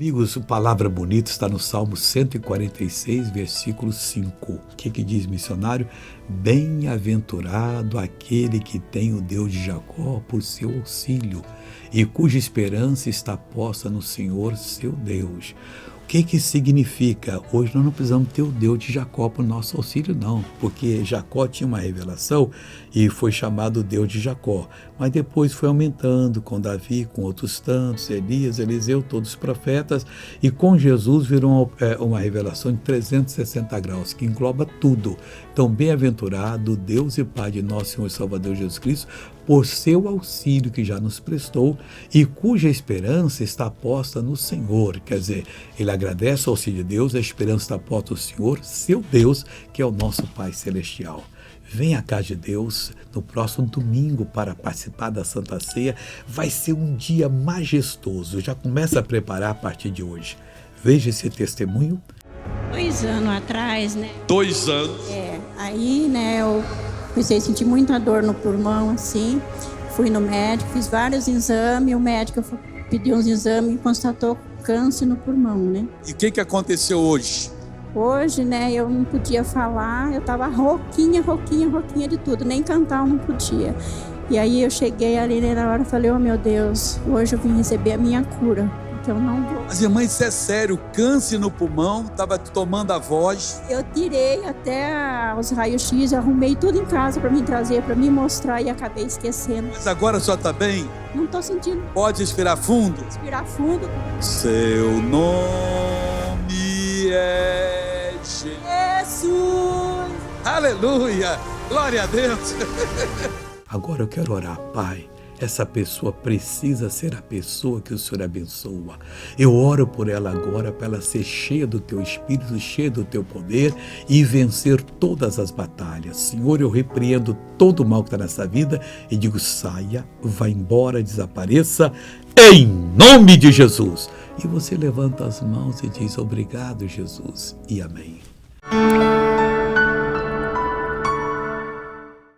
Amigos, palavra bonita está no Salmo 146, versículo 5. O que diz, missionário? Bem-aventurado aquele que tem o Deus de Jacó por seu auxílio e cuja esperança está posta no Senhor, seu Deus. O que significa? Hoje nós não precisamos ter o Deus de Jacó para o nosso auxílio, não, porque Jacó tinha uma revelação e foi chamado Deus de Jacó, mas depois foi aumentando com Davi, com outros tantos, Elias, Eliseu, todos os profetas, e com Jesus virou uma revelação de 360 graus, que engloba tudo. Então, bem-aventurado Deus e Pai de nosso Senhor e Salvador Jesus Cristo, por seu auxílio que já nos prestou e cuja esperança está posta no Senhor. Quer dizer, ele agradece o auxílio de Deus, a esperança está posta no Senhor, seu Deus, que é o nosso Pai Celestial. Venha à casa de Deus no próximo domingo para participar da Santa Ceia. Vai ser um dia majestoso. Já começa a preparar a partir de hoje. Veja esse testemunho. 2 anos atrás, né? 2 anos. Aí, né, eu comecei a sentir muita dor no pulmão, assim. Fui no médico, fiz vários exames. O médico pediu uns exames e constatou câncer no pulmão, né? E o que aconteceu hoje? Hoje, né, eu não podia falar, eu tava rouquinha de tudo, nem cantar eu não podia. E aí eu cheguei ali na hora e falei, oh meu Deus, hoje eu vim receber a minha cura, porque eu não vou. Mas irmã, isso é sério, câncer no pulmão, tava tomando a voz. Eu tirei até os raios-x, arrumei tudo em casa para me trazer, para me mostrar e acabei esquecendo. Mas agora só tá bem? Não tô sentindo. Pode respirar fundo? Respirar fundo. Seu nome é Jesus! Aleluia! Glória a Deus! Agora eu quero orar, Pai. Essa pessoa precisa ser a pessoa que o Senhor abençoa. Eu oro por ela agora, para ela ser cheia do Teu Espírito, cheia do Teu poder e vencer todas as batalhas. Senhor, eu repreendo todo o mal que está nessa vida e digo, saia, vá embora, desapareça, em nome de Jesus. E você levanta as mãos e diz, obrigado, Jesus, e amém.